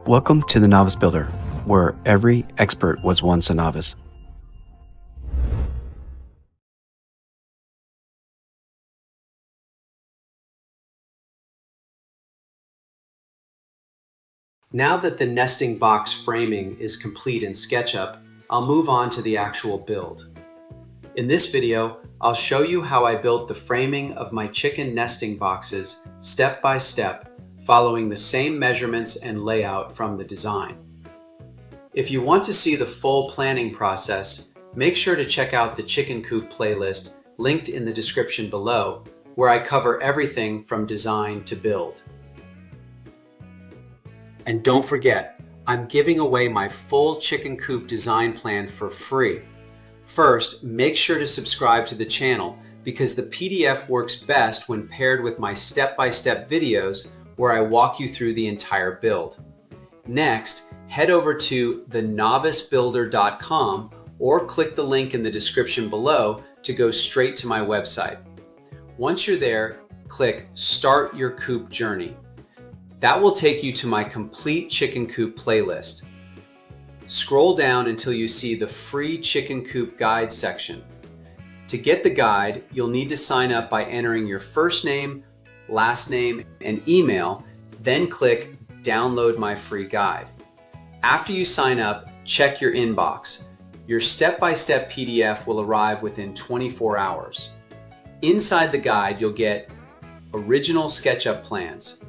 Welcome to the Novice Builder, where every expert was once a novice. Now that the nesting box framing is complete in SketchUp, I'll move on to the actual build. In this video, I'll show you how I built the framing of my chicken nesting boxes step by step, following the same measurements and layout from the design. If you want to see the full planning process, make sure to check out the Chicken Coop playlist linked in the description below, where I cover everything from design to build. And don't forget, I'm giving away my full Chicken Coop design plan for free. First, make sure to subscribe to the channel because the PDF works best when paired with my step-by-step videos where I walk you through the entire build. Next, head over to thenovicebuilder.com or click the link in the description below to go straight to my website. Once you're there, click Start Your Coop Journey. That will take you to my complete Chicken Coop playlist. Scroll down until you see the free Chicken Coop guide section. To get the guide, you'll need to sign up by entering your first name, last name, and email, then click Download My Free Guide. After you sign up, check your inbox. Your step-by-step PDF will arrive within 24 hours. Inside the guide, you'll get original SketchUp plans,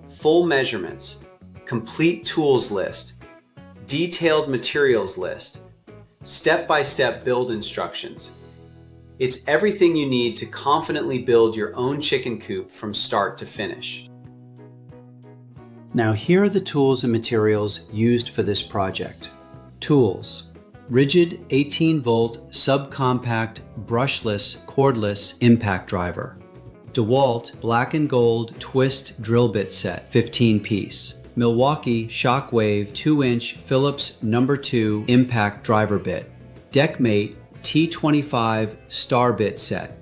full measurements, complete tools list, detailed materials list, step-by-step build instructions. It's everything you need to confidently build your own chicken coop from start to finish. Now here are the tools and materials used for this project. Tools: rigid 18-volt subcompact brushless cordless impact driver. DeWalt black and gold twist drill bit set 15-piece. Milwaukee Shockwave 2-inch Phillips No. 2 impact driver bit. Deckmate T25 star bit set.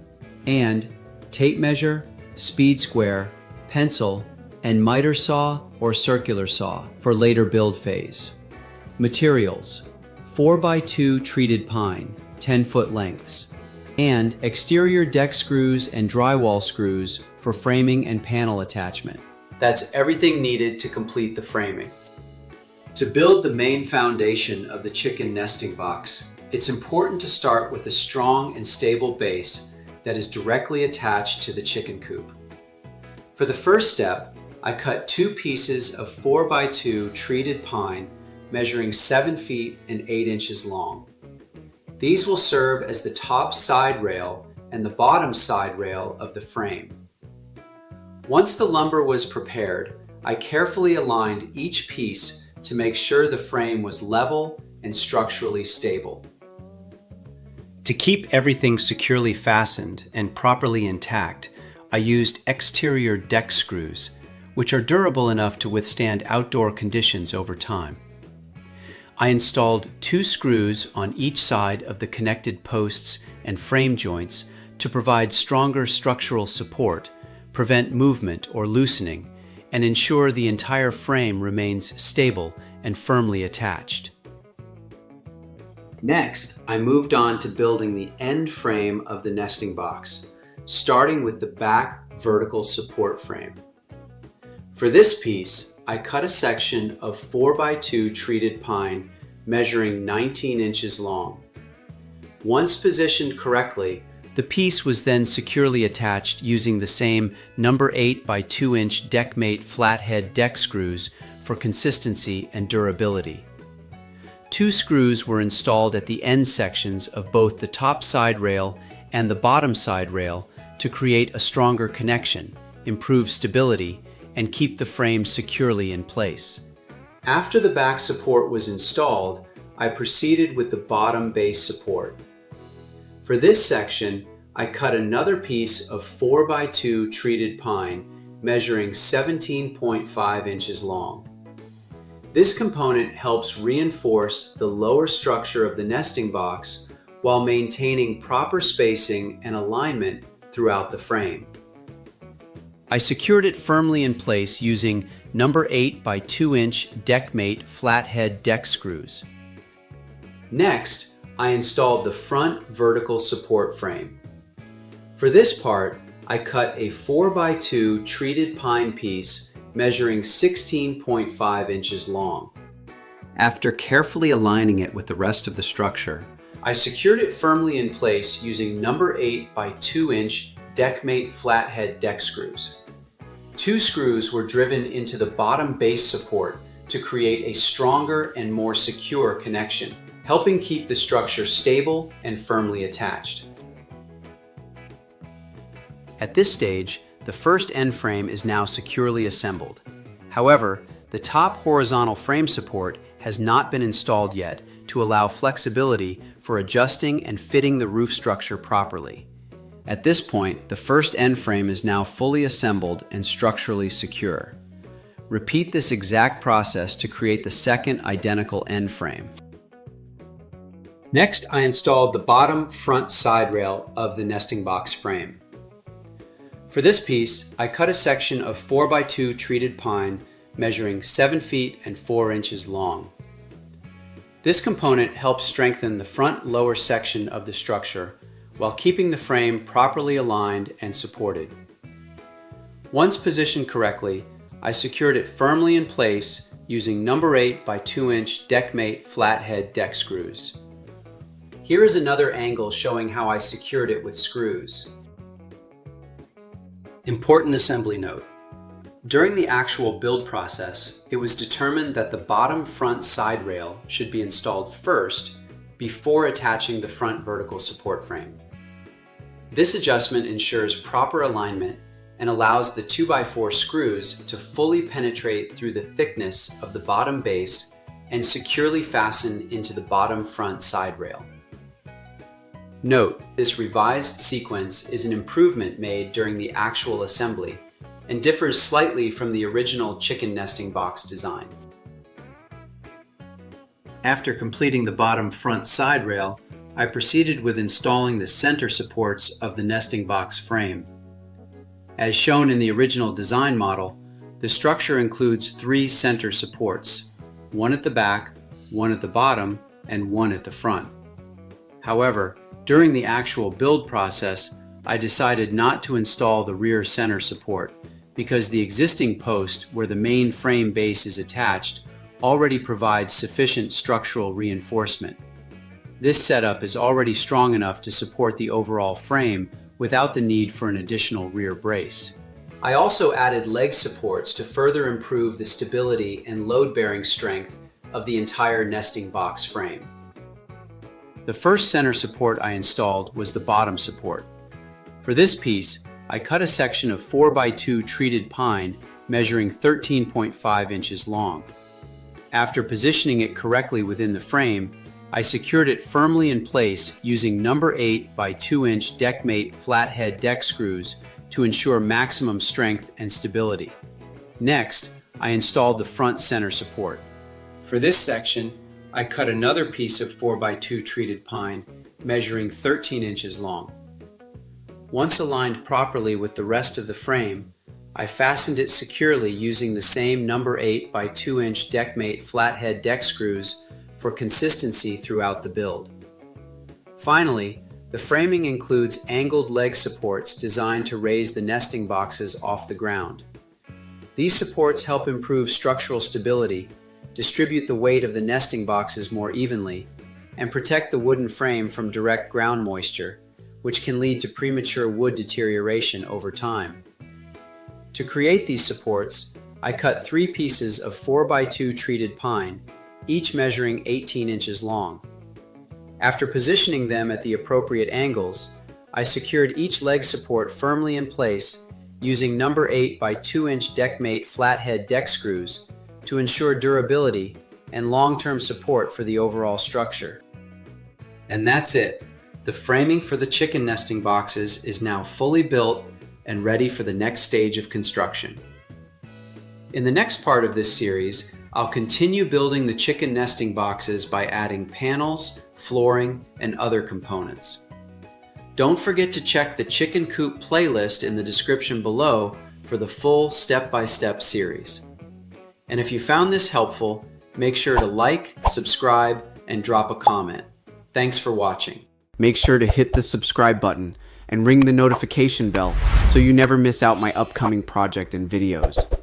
And tape measure, speed square, pencil, and miter saw or circular saw for later build phase. Materials: 4x2 treated pine, 10-foot lengths, and exterior deck screws and drywall screws for framing and panel attachment. That's everything needed to complete the framing. To build the main foundation of the chicken nesting box, it's important to start with a strong and stable base that is directly attached to the chicken coop. For the first step, I cut 2 pieces of 4x2 treated pine measuring 7 feet and 8 inches long. These will serve as the top side rail and the bottom side rail of the frame. Once the lumber was prepared, I carefully aligned each piece to make sure the frame was level and structurally stable. To keep everything securely fastened and properly intact, I used exterior deck screws, which are durable enough to withstand outdoor conditions over time. I installed 2 screws on each side of the connected posts and frame joints to provide stronger structural support, prevent movement or loosening, and ensure the entire frame remains stable and firmly attached. Next, I moved on to building the end frame of the nesting box, starting with the back vertical support frame. For this piece, I cut a section of 4x2 treated pine measuring 19 inches long. Once positioned correctly, the piece was then securely attached using the same No. 8 by 2-inch Deckmate flathead deck screws for consistency and durability. 2 screws were installed at the end sections of both the top side rail and the bottom side rail to create a stronger connection, improve stability, and keep the frame securely in place. After the back support was installed, I proceeded with the bottom base support. For this section, I cut another piece of 4x2 treated pine measuring 17.5 inches long. This component helps reinforce the lower structure of the nesting box while maintaining proper spacing and alignment throughout the frame. I secured it firmly in place using number 8 by 2-inch deckmate flathead deck screws. Next, I installed the front vertical support frame. For this part, I cut a 4 by 2 treated pine piece measuring 16.5 inches long. After carefully aligning it with the rest of the structure, I secured it firmly in place using number 8 by 2-inch deckmate flathead deck screws. 2 screws were driven into the bottom base support to create a stronger and more secure connection, helping keep the structure stable and firmly attached. At this stage, the first end frame is now securely assembled. However, the top horizontal frame support has not been installed yet to allow flexibility for adjusting and fitting the roof structure properly. At this point, the first end frame is now fully assembled and structurally secure. Repeat this exact process to create the second identical end frame. Next, I installed the bottom front side rail of the nesting box frame. For this piece, I cut a section of 4 by 2 treated pine measuring 7 feet and 4 inches long. This component helps strengthen the front lower section of the structure while keeping the frame properly aligned and supported. Once positioned correctly, I secured it firmly in place using number 8 by 2-inch deckmate flathead deck screws. Here is another angle showing how I secured it with screws. Important assembly note. During the actual build process, it was determined that the bottom front side rail should be installed first before attaching the front vertical support frame. This adjustment ensures proper alignment and allows the 2x4 screws to fully penetrate through the thickness of the bottom base and securely fasten into the bottom front side rail. Note, this revised sequence is an improvement made during the actual assembly and differs slightly from the original chicken nesting box design. After completing the bottom front side rail, I proceeded with installing the center supports of the nesting box frame. As shown in the original design model, the structure includes 3 center supports, one at the back, one at the bottom, and one at the front. However, during the actual build process, I decided not to install the rear center support because the existing post where the main frame base is attached already provides sufficient structural reinforcement. This setup is already strong enough to support the overall frame without the need for an additional rear brace. I also added leg supports to further improve the stability and load-bearing strength of the entire nesting box frame. The first center support I installed was the bottom support. For this piece, I cut a section of 4 by 2 treated pine measuring 13.5 inches long. After positioning it correctly within the frame, I secured it firmly in place using number 8 by 2-inch deckmate flathead deck screws to ensure maximum strength and stability. Next, I installed the front center support. For this section, I cut another piece of 4 by 2 treated pine measuring 13 inches long. Once aligned properly with the rest of the frame, I fastened it securely using the same number 8 by 2-inch deckmate flathead deck screws for consistency throughout the build. Finally, the framing includes angled leg supports designed to raise the nesting boxes off the ground. These supports help improve structural stability, distribute the weight of the nesting boxes more evenly, and protect the wooden frame from direct ground moisture, which can lead to premature wood deterioration over time. To create these supports, I cut 3 pieces of 4 by 2 treated pine, each measuring 18 inches long. After positioning them at the appropriate angles, I secured each leg support firmly in place using number 8 by 2-inch deckmate flathead deck screws to ensure durability and long-term support for the overall structure. And that's it. The framing for the chicken nesting boxes is now fully built and ready for the next stage of construction. In the next part of this series, I'll continue building the chicken nesting boxes by adding panels, flooring, and other components. Don't forget to check the Chicken Coop playlist in the description below for the full step-by-step series. And if you found this helpful, make sure to like, subscribe, and drop a comment. Thanks for watching. Make sure to hit the subscribe button and ring the notification bell so you never miss out my upcoming project and videos.